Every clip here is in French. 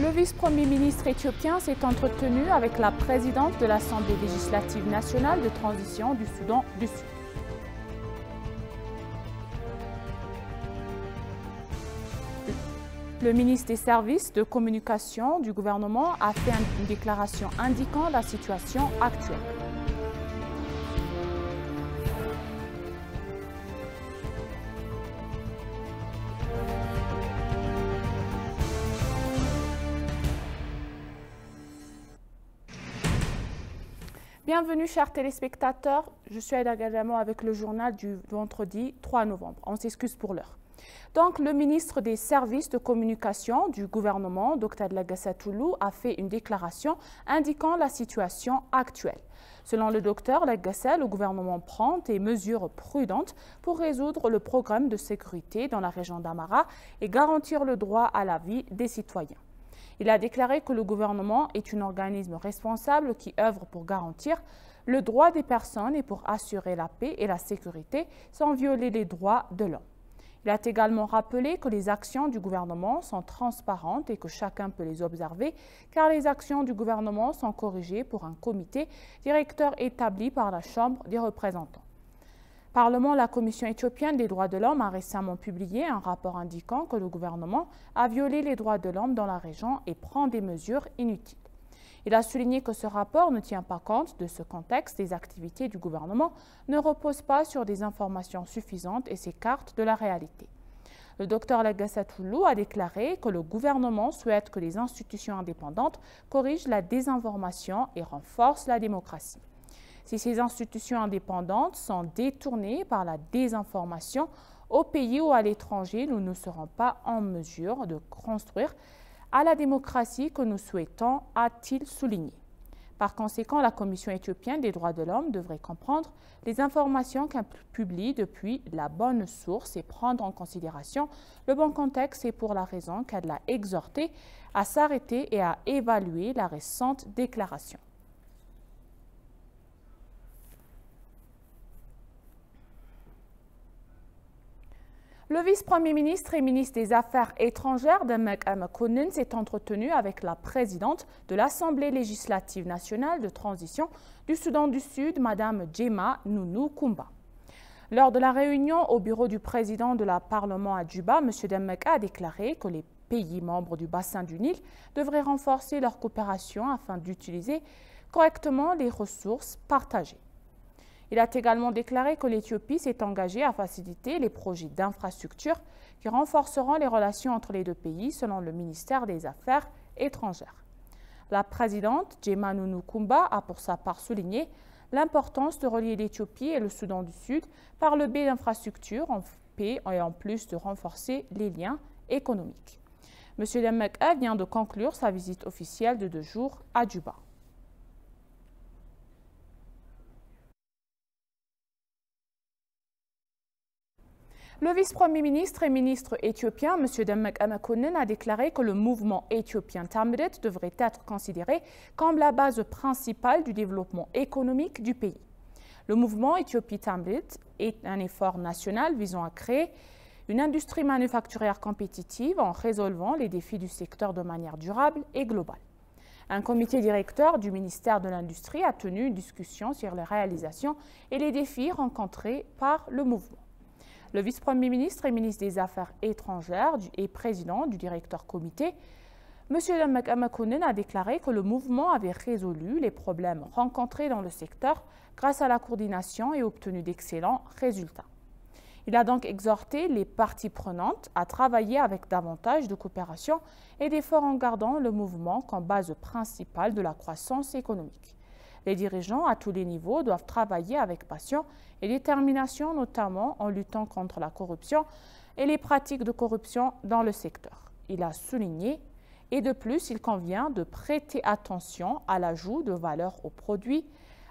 Le vice-premier ministre éthiopien s'est entretenu avec la présidente de l'Assemblée législative nationale de transition du Soudan du Sud. Le ministre des services de communication du gouvernement a fait une déclaration indiquant la situation actuelle. Bienvenue chers téléspectateurs, je suis Aïda Gadjamo avec le journal du vendredi 3 novembre. On s'excuse pour l'heure. Donc, le ministre des services de communication du gouvernement, Dr Lagassa Toulou, a fait une déclaration indiquant la situation actuelle. Selon le docteur Lagassa, le gouvernement prend des mesures prudentes pour résoudre le problème de sécurité dans la région d'Amara et garantir le droit à la vie des citoyens. Il a déclaré que le gouvernement est un organisme responsable qui œuvre pour garantir le droit des personnes et pour assurer la paix et la sécurité sans violer les droits de l'homme. Il a également rappelé que les actions du gouvernement sont transparentes et que chacun peut les observer car les actions du gouvernement sont corrigées pour un comité directeur établi par la Chambre des représentants. Parlement, la Commission éthiopienne des droits de l'homme a récemment publié un rapport indiquant que le gouvernement a violé les droits de l'homme dans la région et prend des mesures inutiles. Il a souligné que ce rapport ne tient pas compte de ce contexte des activités du gouvernement, ne repose pas sur des informations suffisantes et s'écarte de la réalité. Le docteur Lagassa Toulou a déclaré que le gouvernement souhaite que les institutions indépendantes corrigent la désinformation et renforcent la démocratie. Si ces institutions indépendantes sont détournées par la désinformation au pays ou à l'étranger, nous ne serons pas en mesure de construire à la démocratie que nous souhaitons, a-t-il souligné. Par conséquent, la Commission éthiopienne des droits de l'homme devrait comprendre les informations qu'elle publie depuis la bonne source et prendre en considération le bon contexte. C'est pour la raison qu'elle l'a exhorté à s'arrêter et à évaluer la récente déclaration. Le vice-premier ministre et ministre des Affaires étrangères Demeke Mekonnen s'est entretenu avec la présidente de l'Assemblée législative nationale de transition du Soudan du Sud, Mme Djema Nounou Koumba. Lors de la réunion au bureau du président de la Parlement à Djuba, M. Demeke a déclaré que les pays membres du bassin du Nil devraient renforcer leur coopération afin d'utiliser correctement les ressources partagées. Il a également déclaré que l'Éthiopie s'est engagée à faciliter les projets d'infrastructure qui renforceront les relations entre les deux pays, selon le ministère des Affaires étrangères. La présidente Djema Nounou Koumba a pour sa part souligné l'importance de relier l'Éthiopie et le Soudan du Sud par le biais d'infrastructures en paix et en plus de renforcer les liens économiques. M. Demeke vient de conclure sa visite officielle de 2 jours à Djuba. Le vice-premier ministre et ministre éthiopien, M. Demeke Mekonnen, a déclaré que le mouvement éthiopien Tamrit devrait être considéré comme la base principale du développement économique du pays. Le mouvement Éthiopie Tamrit est un effort national visant à créer une industrie manufacturière compétitive en résolvant les défis du secteur de manière durable et globale. Un comité directeur du ministère de l'Industrie a tenu une discussion sur les réalisations et les défis rencontrés par le mouvement. Le vice-premier ministre et ministre des Affaires étrangères et président du directeur comité, M. Demeke Mekonnen, a déclaré que le mouvement avait résolu les problèmes rencontrés dans le secteur grâce à la coordination et obtenu d'excellents résultats. Il a donc exhorté les parties prenantes à travailler avec davantage de coopération et d'efforts en gardant le mouvement comme base principale de la croissance économique. Les dirigeants à tous les niveaux doivent travailler avec passion et détermination, notamment en luttant contre la corruption et les pratiques de corruption dans le secteur. Il a souligné, et de plus, il convient de prêter attention à l'ajout de valeur aux produits,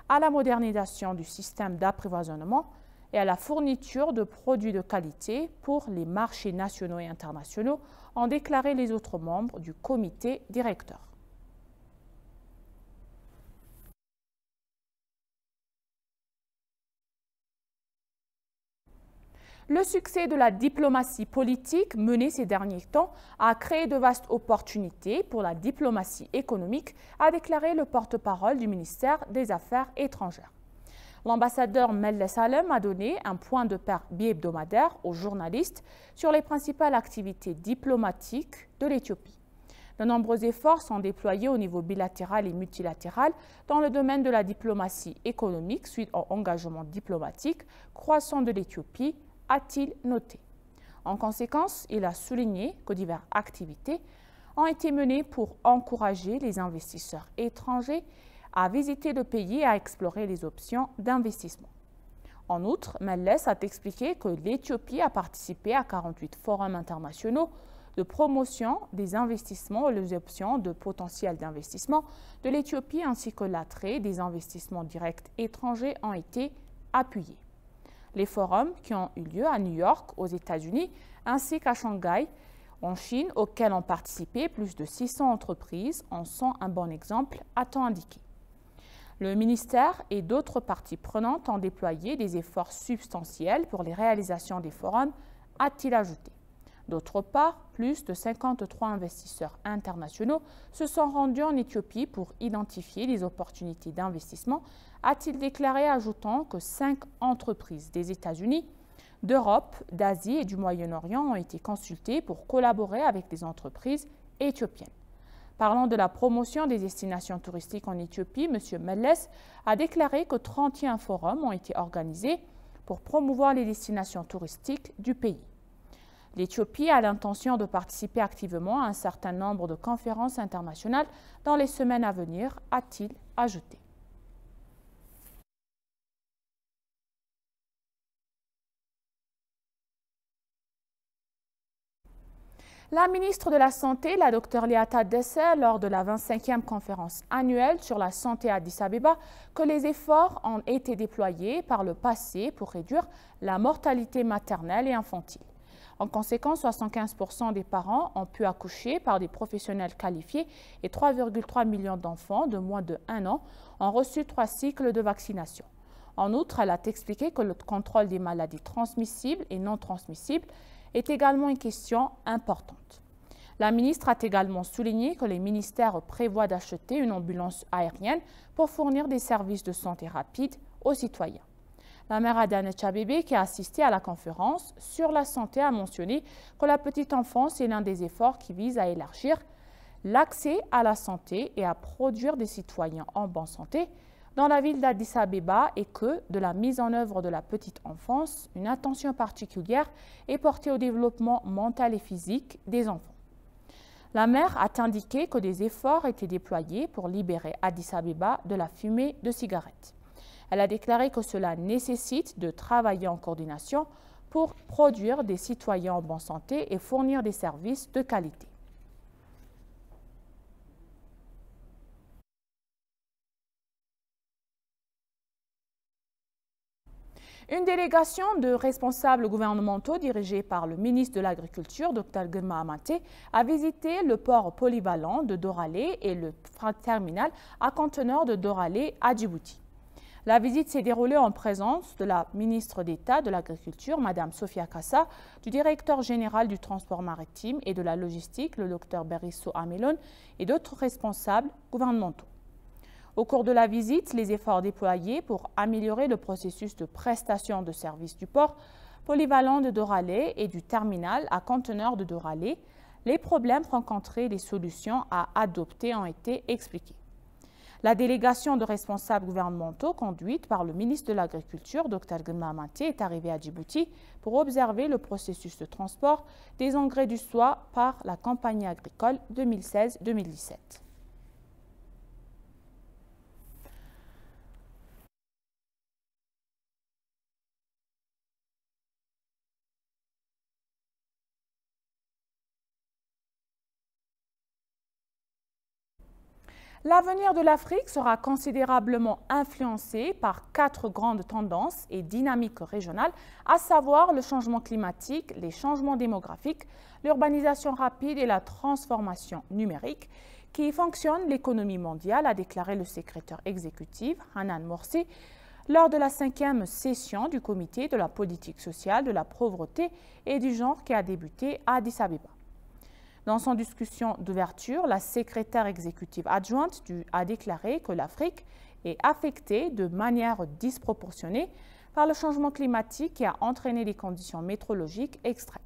à la modernisation du système d'approvisionnement et à la fourniture de produits de qualité pour les marchés nationaux et internationaux, ont déclaré les autres membres du comité directeur. Le succès de la diplomatie politique menée ces derniers temps a créé de vastes opportunités pour la diplomatie économique, a déclaré le porte-parole du ministère des Affaires étrangères. L'ambassadeur Melle Salem a donné un point de presse bi-hebdomadaire aux journalistes sur les principales activités diplomatiques de l'Éthiopie. De nombreux efforts sont déployés au niveau bilatéral et multilatéral dans le domaine de la diplomatie économique suite au engagement diplomatique croissant de l'Éthiopie, a-t-il noté. En conséquence, il a souligné que diverses activités ont été menées pour encourager les investisseurs étrangers à visiter le pays et à explorer les options d'investissement. En outre, Melle a expliqué que l'Éthiopie a participé à 48 forums internationaux de promotion des investissements et les options de potentiel d'investissement de l'Éthiopie ainsi que l'attrait des investissements directs étrangers ont été appuyés. Les forums qui ont eu lieu à New York, aux États-Unis, ainsi qu'à Shanghai, en Chine, auxquels ont participé plus de 600 entreprises, en sont un bon exemple, a-t-on indiqué. Le ministère et d'autres parties prenantes ont déployé des efforts substantiels pour les réalisations des forums, a-t-il ajouté. D'autre part, plus de 53 investisseurs internationaux se sont rendus en Éthiopie pour identifier les opportunités d'investissement, a-t-il déclaré, ajoutant que 5 entreprises des États-Unis, d'Europe, d'Asie et du Moyen-Orient ont été consultées pour collaborer avec des entreprises éthiopiennes. Parlant de la promotion des destinations touristiques en Éthiopie, M. Melle a déclaré que 31 forums ont été organisés pour promouvoir les destinations touristiques du pays. L'Éthiopie a l'intention de participer activement à un certain nombre de conférences internationales dans les semaines à venir, a-t-il ajouté. La ministre de la Santé, la Dr Liata Dessel, lors de la 25e conférence annuelle sur la santé à Addis Abeba, que les efforts ont été déployés par le passé pour réduire la mortalité maternelle et infantile. En conséquence, 75% des parents ont pu accoucher par des professionnels qualifiés et 3,3 millions d'enfants de moins de 1 an ont reçu 3 cycles de vaccination. En outre, elle a expliqué que le contrôle des maladies transmissibles et non transmissibles est également une question importante. La ministre a également souligné que les ministères prévoient d'acheter une ambulance aérienne pour fournir des services de santé rapides aux citoyens. La mère Adanecha Abebe, qui a assisté à la conférence sur la santé, a mentionné que la petite enfance est l'un des efforts qui visent à élargir l'accès à la santé et à produire des citoyens en bonne santé dans la ville d'Addis Abeba et que, de la mise en œuvre de la petite enfance, une attention particulière est portée au développement mental et physique des enfants. La maire a indiqué que des efforts étaient déployés pour libérer Addis Abeba de la fumée de cigarettes. Elle a déclaré que cela nécessite de travailler en coordination pour produire des citoyens en bonne santé et fournir des services de qualité. Une délégation de responsables gouvernementaux dirigée par le ministre de l'Agriculture, Dr Girma Amate, a visité le port polyvalent de Doralé et le terminal à conteneurs de Doralé à Djibouti. La visite s'est déroulée en présence de la ministre d'État de l'Agriculture, Mme Sophia Kassa, du directeur général du transport maritime et de la logistique, le Dr Berisso Amelon, et d'autres responsables gouvernementaux. Au cours de la visite, les efforts déployés pour améliorer le processus de prestation de services du port polyvalent de Doralé et du terminal à conteneurs de Doralé, les problèmes rencontrés et les solutions à adopter ont été expliqués. La délégation de responsables gouvernementaux conduite par le ministre de l'Agriculture, Dr Girma Amate, est arrivée à Djibouti pour observer le processus de transport des engrais du soie par la Compagnie agricole 2016-2017. L'avenir de l'Afrique sera considérablement influencé par 4 grandes tendances et dynamiques régionales, à savoir le changement climatique, les changements démographiques, l'urbanisation rapide et la transformation numérique qui fonctionnent l'économie mondiale, a déclaré le secrétaire exécutif Hanan Morsi lors de la 5e session du Comité de la politique sociale, de la pauvreté et du genre qui a débuté à Addis Abeba. Dans son discussion d'ouverture, la secrétaire exécutive adjointe a déclaré que l'Afrique est affectée de manière disproportionnée par le changement climatique qui a entraîné des conditions météorologiques extrêmes.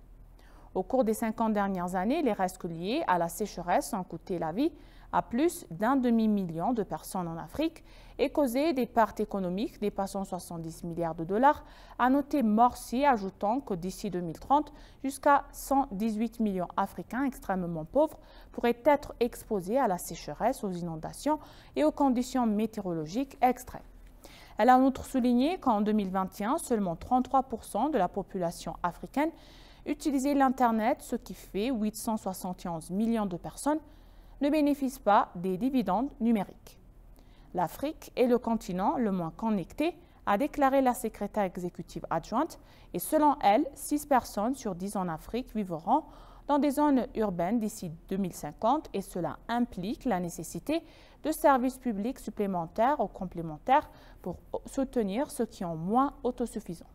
Au cours des 50 dernières années, les risques liés à la sécheresse ont coûté la vie à plus d'un demi-million de personnes en Afrique et causé des pertes économiques dépassant 70 milliards de dollars, a noté Morsi, ajoutant que d'ici 2030, jusqu'à 118 millions d'Africains extrêmement pauvres pourraient être exposés à la sécheresse, aux inondations et aux conditions météorologiques extrêmes. Elle a en outre souligné qu'en 2021, seulement 33% de la population africaine utilisait l'Internet, ce qui fait 871 millions de personnes ne bénéficient pas des dividendes numériques. L'Afrique est le continent le moins connecté, a déclaré la secrétaire exécutive adjointe, et selon elle, 6 personnes sur 10 en Afrique vivront dans des zones urbaines d'ici 2050 et cela implique la nécessité de services publics supplémentaires ou complémentaires pour soutenir ceux qui ont moins autosuffisants.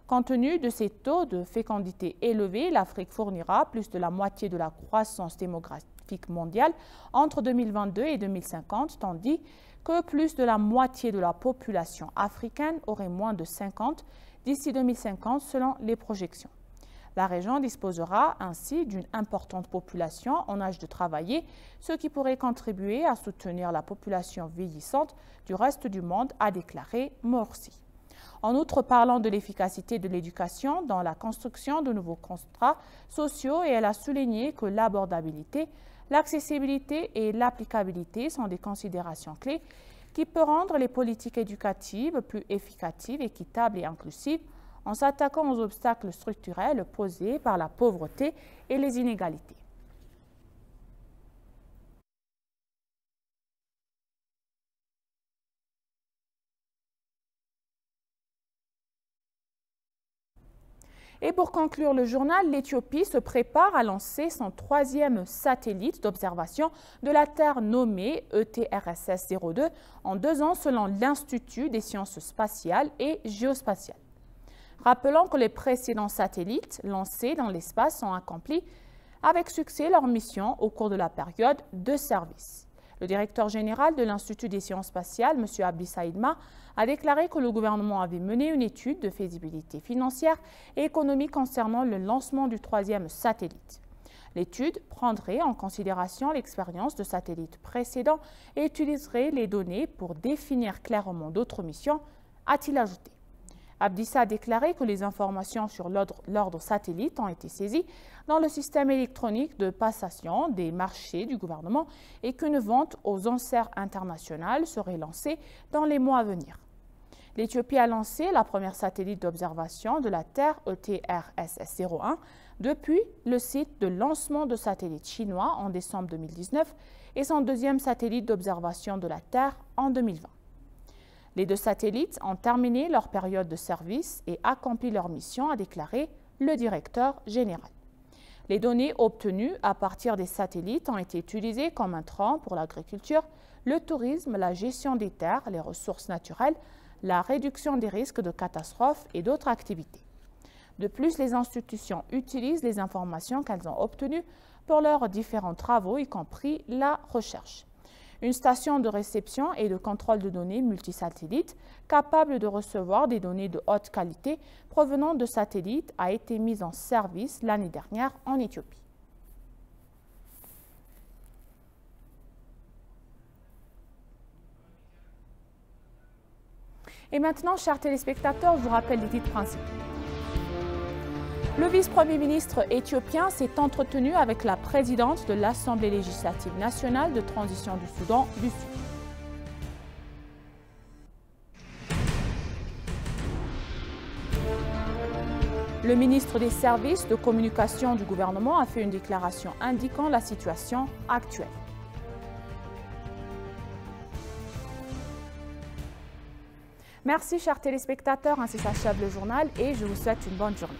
Compte tenu de ces taux de fécondité élevés, l'Afrique fournira plus de la moitié de la croissance démographique mondiale entre 2022 et 2050, tandis que plus de la moitié de la population africaine aurait moins de 50 d'ici 2050 selon les projections. La région disposera ainsi d'une importante population en âge de travailler, ce qui pourrait contribuer à soutenir la population vieillissante du reste du monde, a déclaré Morsi. En outre, parlant de l'efficacité de l'éducation dans la construction de nouveaux contrats sociaux, et elle a souligné que l'abordabilité, l'accessibilité et l'applicabilité sont des considérations clés qui peuvent rendre les politiques éducatives plus efficaces, équitables et inclusives en s'attaquant aux obstacles structurels posés par la pauvreté et les inégalités. Et pour conclure le journal, l'Éthiopie se prépare à lancer son 3e satellite d'observation de la Terre nommé ETRSS-02 en 2 ans selon l'Institut des sciences spatiales et géospatiales. Rappelons que les précédents satellites lancés dans l'espace ont accompli avec succès leur mission au cours de la période de service. Le directeur général de l'Institut des sciences spatiales, M. Abdi Saïdma, a déclaré que le gouvernement avait mené une étude de faisabilité financière et économique concernant le lancement du 3e satellite. L'étude prendrait en considération l'expérience de satellites précédents et utiliserait les données pour définir clairement d'autres missions, a-t-il ajouté. Abdissa a déclaré que les informations sur l'ordre satellite ont été saisies dans le système électronique de passation des marchés du gouvernement et qu'une vente aux enchères internationales serait lancée dans les mois à venir. L'Éthiopie a lancé la première satellite d'observation de la Terre ETRSS-01 depuis le site de lancement de satellites chinois en décembre 2019 et son 2e satellite d'observation de la Terre en 2020. Les 2 satellites ont terminé leur période de service et accompli leur mission, a déclaré le directeur général. Les données obtenues à partir des satellites ont été utilisées comme intrants pour l'agriculture, le tourisme, la gestion des terres, les ressources naturelles, la réduction des risques de catastrophes et d'autres activités. De plus, les institutions utilisent les informations qu'elles ont obtenues pour leurs différents travaux, y compris la recherche. Une station de réception et de contrôle de données multisatellites capable de recevoir des données de haute qualité provenant de satellites a été mise en service l'année dernière en Éthiopie. Et maintenant, chers téléspectateurs, je vous rappelle les titres principaux. Le vice-premier ministre éthiopien s'est entretenu avec la présidente de l'Assemblée législative nationale de transition du Soudan du Sud. Le ministre des services de communication du gouvernement a fait une déclaration indiquant la situation actuelle. Merci, chers téléspectateurs, ainsi s'achève le journal et je vous souhaite une bonne journée.